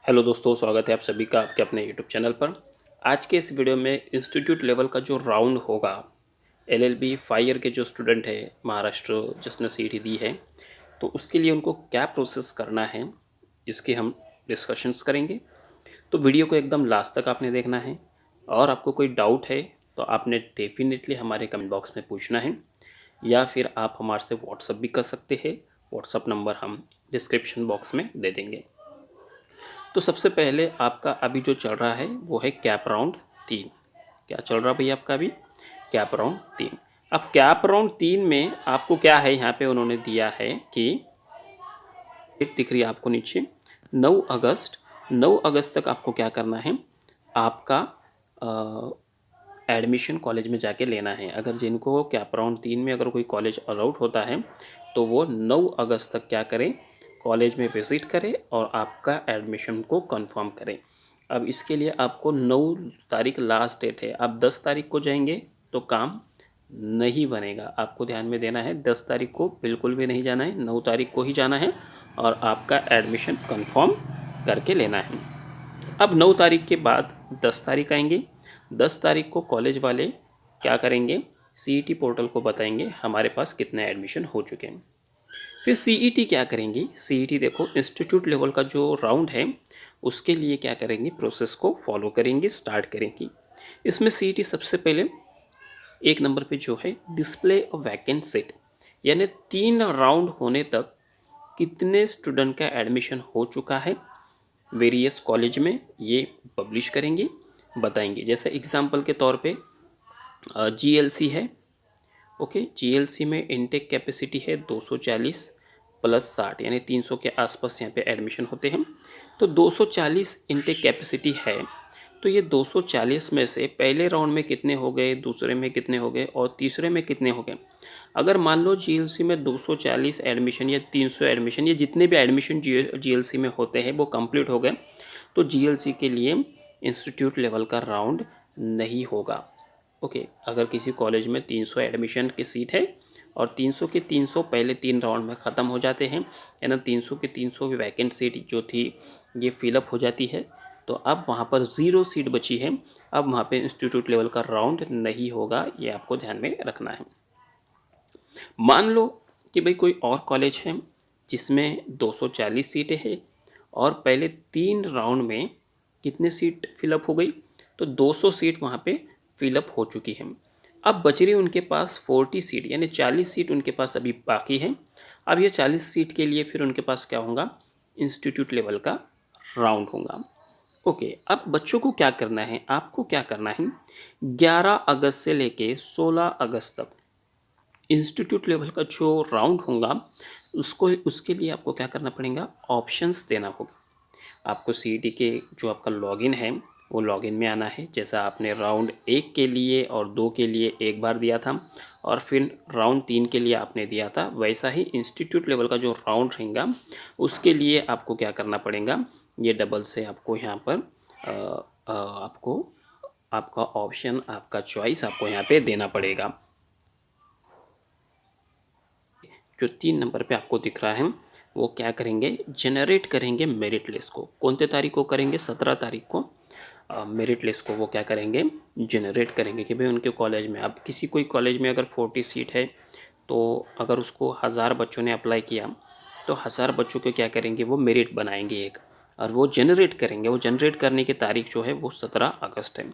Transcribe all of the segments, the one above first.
Hello दोस्तों, स्वागत है आप सभी का आपके अपने यूट्यूब चैनल पर। आज के इस वीडियो में इंस्टीट्यूट लेवल का जो राउंड होगा, एलएलबी 5 ईयर के जो स्टूडेंट है महाराष्ट्र जिसने सीईटी दी है, तो उसके लिए उनको क्या प्रोसेस करना है, इसके हम डिस्कशंस करेंगे। तो वीडियो को एकदम लास्ट तक आपने देखना है और आपको कोई डाउट है तो आपने डेफिनेटली हमारे कमेंट बॉक्स में पूछना है, या फिर आप हमारे से व्हाट्सअप भी कर सकते हैं। व्हाट्सअप नंबर हम डिस्क्रिप्शन बॉक्स में दे देंगे। तो सबसे पहले आपका अभी जो चल रहा है वो है कैप राउंड 3। क्या चल रहा भैया आपका अभी? Cap round 3। अब कैप राउंड 3 में आपको क्या है, यहाँ पे उन्होंने दिया है कि डेट दिख रही है आपको नीचे 9 अगस्त। 9 अगस्त तक आपको क्या करना है, आपका एडमिशन कॉलेज में जाके लेना है। अगर जिनको कैप राउंड 3 में अगर कोई कॉलेज अलाउड होता है तो वो 9 अगस्त तक क्या करें, कॉलेज में विज़िट करें और आपका एडमिशन को कंफर्म करें। अब इसके लिए आपको 9 तारीख लास्ट डेट है। आप 10 तारीख को जाएंगे तो काम नहीं बनेगा। आपको ध्यान में देना है, 10 तारीख को बिल्कुल भी नहीं जाना है, 9 तारीख को ही जाना है और आपका एडमिशन कंफर्म करके लेना है। अब 9 तारीख के बाद 10 तारीख आएंगे। 10 तारीख को कॉलेज वाले क्या करेंगे, सीईटी पोर्टल को बताएंगे हमारे पास कितने एडमिशन हो चुके हैं। फिर सीईटी क्या करेंगी, सीईटी देखो इंस्टीट्यूट लेवल का जो राउंड है उसके लिए क्या करेंगी, प्रोसेस को फॉलो करेंगी, स्टार्ट करेंगी। इसमें सीईटी सबसे पहले एक नंबर पे जो है डिस्प्ले ऑफ वैकेंट सीट, यानी 3 राउंड होने तक कितने स्टूडेंट का एडमिशन हो चुका है वेरियस कॉलेज में, ये पब्लिश करेंगे, बताएंगे। जैसे एग्जांपल के तौर पे जीएलसी है, ओके, जीएलसी में इनटेक कैपेसिटी है 240 प्लस 60, यानी 300 के आसपास यहाँ पे एडमिशन होते हैं। तो 240 इनटेक कैपेसिटी है, तो ये 240 में से पहले राउंड में कितने हो गए, दूसरे में कितने हो गए और तीसरे में कितने हो गए। अगर मान लो जीएलसी में 240 एडमिशन या 300 एडमिशन या जितने भी एडमिशन जीएलसी में होते हैं वो कंप्लीट हो गए, तो जीएलसी के लिए इंस्टीट्यूट लेवल का राउंड नहीं होगा। ओके, अगर किसी कॉलेज में 300 एडमिशन की सीट है और 300 के 300 पहले 3 राउंड में ख़त्म हो जाते हैं, यानी 300 के 300 भी वैकेंट सीट जो थी ये फिलअप हो जाती है, तो अब वहाँ पर 0 सीट बची है। अब वहाँ पे इंस्टीट्यूट लेवल का राउंड नहीं होगा, ये आपको ध्यान में रखना है। मान लो कि भाई कोई और कॉलेज है जिसमें 240 सीटें हैं और पहले 3 राउंड में कितने सीट फिलअप हो गई, तो 200 सीट वहाँ पे फिलअप हो चुकी है। अब बच रही उनके पास 40 सीट, यानी 40 सीट उनके पास अभी बाकी है। अब ये 40 सीट के लिए फिर उनके पास क्या होगा, इंस्टीट्यूट लेवल का राउंड होगा। ओके, अब बच्चों को क्या करना है, आपको क्या करना है, 11 अगस्त से लेके 16 अगस्त तक इंस्टीट्यूट लेवल का जो राउंड होगा उसको, उसके लिए आपको क्या करना पड़ेगा, ऑप्शंस देना होगा। आपको सीईटी के जो आपका लॉगिन है वो लॉगिन में आना है। जैसा आपने राउंड 1 के लिए और 2 के लिए एक बार दिया था और फिर राउंड 3 के लिए आपने दिया था, वैसा ही इंस्टीट्यूट लेवल का जो राउंड रहेगा उसके लिए आपको क्या करना पड़ेगा, ये डबल से आपको यहाँ पर आपको आपका ऑप्शन, आपका चॉइस आपको यहाँ पे देना पड़ेगा। जो 3 नंबर पे आपको दिख रहा है वो क्या करेंगे, जनरेट करेंगे मेरिट लिस्ट को। कौन सी तारीख को करेंगे, 17 तारीख को मेरिट लिस्ट को वो क्या करेंगे, जनरेट करेंगे कि भाई उनके कॉलेज में, अब किसी कोई कॉलेज में अगर 40 सीट है तो अगर उसको 1000 बच्चों ने अप्लाई किया तो 1000 बच्चों को क्या करेंगे, वो मेरिट बनाएंगे एक, और वो जनरेट करेंगे। वो जनरेट करने की तारीख जो है वो 17 अगस्त है।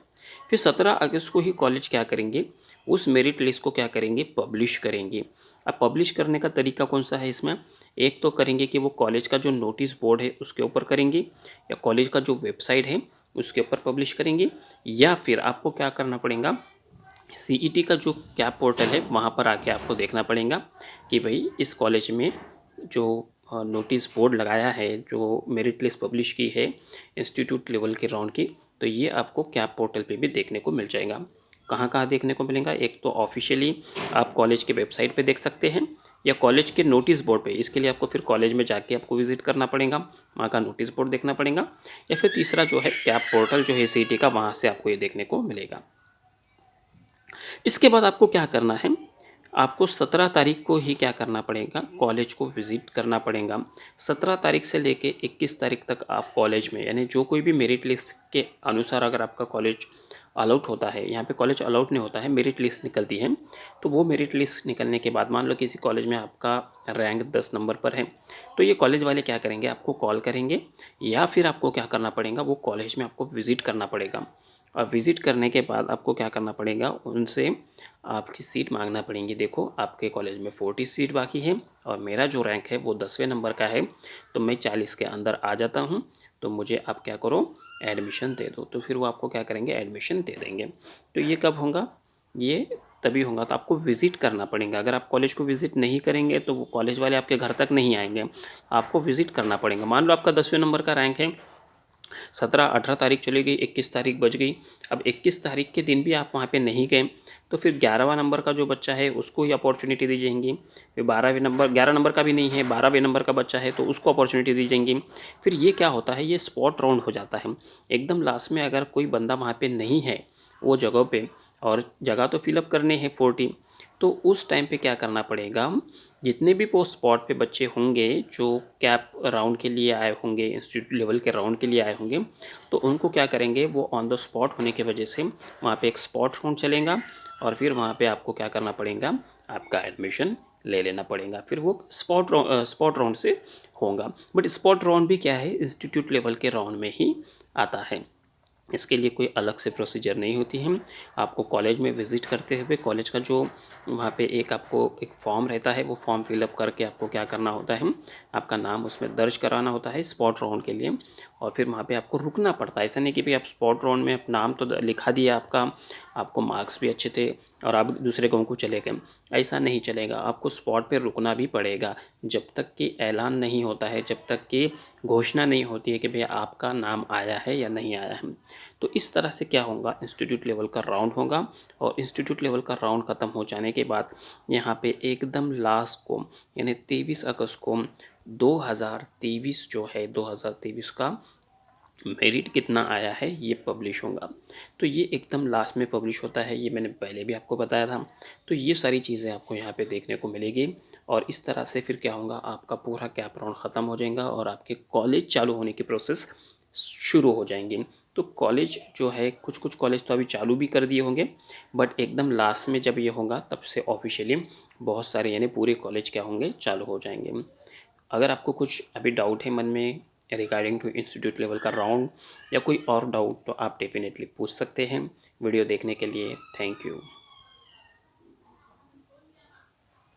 फिर 17 अगस्त को ही कॉलेज क्या करेंगे, उस मेरिट लिस्ट को क्या करेंगे, पब्लिश करेंगे। अब पब्लिश करने का तरीका कौन सा है इसमें, एक तो करेंगे कि वो कॉलेज का जो नोटिस बोर्ड है उसके ऊपर करेंगे, या कॉलेज का जो वेबसाइट है उसके ऊपर पब्लिश करेंगे, या फिर आपको क्या करना पड़ेगा, सीईटी का जो कैप पोर्टल है वहाँ पर आके आपको देखना पड़ेगा कि भाई इस कॉलेज में जो नोटिस बोर्ड लगाया है, जो मेरिट लिस्ट पब्लिश की है इंस्टीट्यूट लेवल के राउंड की, तो ये आपको कैप पोर्टल पे भी देखने को मिल जाएगा। कहाँ कहाँ देखने को मिलेगा, एक तो ऑफिशियली आप कॉलेज के वेबसाइट पे देख सकते हैं, या कॉलेज के नोटिस बोर्ड पे। इसके लिए आपको फिर कॉलेज में जाके आपको विजिट करना पड़ेगा, वहाँ का नोटिस बोर्ड देखना पड़ेगा, या फिर तीसरा जो है कैप पोर्टल जो है सीईटी का, वहाँ से आपको ये देखने को मिलेगा। इसके बाद आपको क्या करना है, आपको 17 तारीख को ही क्या करना पड़ेगा, कॉलेज को विज़िट करना पड़ेगा। 17 तारीख से लेके 21 तारीख तक आप कॉलेज में, यानी जो कोई भी मेरिट लिस्ट के अनुसार अगर आपका कॉलेज अलॉट होता है, यहाँ पे कॉलेज अलॉट नहीं होता है, मेरिट लिस्ट निकलती है। तो वो मेरिट लिस्ट निकलने के बाद मान लो किसी कॉलेज में आपका रैंक 10 नंबर पर है, तो ये कॉलेज वाले क्या करेंगे, आपको कॉल करेंगे, या फिर आपको क्या करना पड़ेगा, वो कॉलेज में आपको विज़िट करना पड़ेगा। और विज़िट करने के बाद आपको क्या करना पड़ेगा, उनसे आपकी सीट मांगना पड़ेगी। देखो आपके कॉलेज में 40 सीट बाकी है और मेरा जो रैंक है वो 10वें नंबर का है, तो मैं 40 के अंदर आ जाता हूँ, तो मुझे आप क्या करो, एडमिशन दे दो। तो फिर वो आपको क्या करेंगे, एडमिशन दे देंगे। तो ये कब होगा, ये तभी होगा, तो आपको विज़िट करना पड़ेगा। अगर आप कॉलेज को विज़िट नहीं करेंगे तो वो कॉलेज वाले आपके घर तक नहीं आएंगे, आपको विज़िट करना पड़ेगा। मान लो आपका 10वें नंबर का रैंक है, 17-18 तारीख चली गई, 21 तारीख बच गई। अब 21 तारीख के दिन भी आप वहाँ पे नहीं गए, तो फिर 11वां नंबर का जो बच्चा है उसको ही अपॉर्चुनिटी दी जाएंगी। फिर 12वें नंबर, 11 नंबर का भी नहीं है, 12वें नंबर का बच्चा है तो उसको अपॉर्चुनिटी दी जाएंगी। फिर ये क्या होता है, ये स्पॉट राउंड हो जाता है। एकदम लास्ट में अगर कोई बंदा वहाँ पे नहीं है वो जगह पे, और जगह तो फिलअप करने हैं 40, तो उस टाइम पे क्या करना पड़ेगा, जितने भी वो स्पॉट पे बच्चे होंगे जो कैप राउंड के लिए आए होंगे, इंस्टीट्यूट लेवल के राउंड के लिए आए होंगे, तो उनको क्या करेंगे, वो ऑन द स्पॉट होने की वजह से वहाँ पे एक स्पॉट राउंड चलेगा, और फिर वहाँ पे आपको क्या करना पड़ेगा, आपका एडमिशन ले लेना पड़ेगा। फिर वो स्पॉट राउंड से होगा। बट स्पॉट राउंड भी क्या है, इंस्टीट्यूट लेवल के राउंड में ही आता है, इसके लिए कोई अलग से प्रोसीजर नहीं होती है। आपको कॉलेज में विज़िट करते हुए कॉलेज का जो वहाँ पे एक आपको एक फॉर्म रहता है, वो फॉर्म फिलअप करके आपको क्या करना होता है, आपका नाम उसमें दर्ज कराना होता है स्पॉट राउंड के लिए, और फिर वहाँ पे आपको रुकना पड़ता है। ऐसा नहीं कि भाई आप स्पॉट राउंड में नाम तो लिखा दिया आपका, आपको मार्क्स भी अच्छे थे और आप दूसरे गाँव को चले गए, ऐसा नहीं चलेगा। आपको स्पॉट पर रुकना भी पड़ेगा जब तक कि ऐलान नहीं होता है, जब तक कि घोषणा नहीं होती है कि भैया आपका नाम आया है या नहीं आया है। तो इस तरह से क्या होगा, इंस्टीट्यूट लेवल का राउंड होगा, और इंस्टीट्यूट लेवल का राउंड ख़त्म हो जाने के बाद यहाँ पे एकदम लास्ट को, यानी 23 अगस्त को 2023 जो है, 2023 का मेरिट कितना आया है ये पब्लिश होगा। तो ये एकदम लास्ट में पब्लिश होता है, ये मैंने पहले भी आपको बताया था। तो ये सारी चीज़ें आपको यहाँ पे देखने को मिलेगी, और इस तरह से फिर क्या होगा, आपका पूरा कैप राउंड ख़त्म हो जाएगा और आपके कॉलेज चालू होने की प्रोसेस शुरू हो जाएंगी। तो कॉलेज जो है, कुछ कुछ कॉलेज तो अभी चालू भी कर दिए होंगे, बट एकदम लास्ट में जब ये होगा तब से ऑफिशियली बहुत सारे, यानी पूरे कॉलेज क्या होंगे, चालू हो जाएंगे। अगर आपको कुछ अभी डाउट है मन में रिगार्डिंग टू इंस्टीट्यूट लेवल का राउंड, या कोई और डाउट, तो आप डेफिनेटली पूछ सकते हैं। वीडियो देखने के लिए थैंक यू।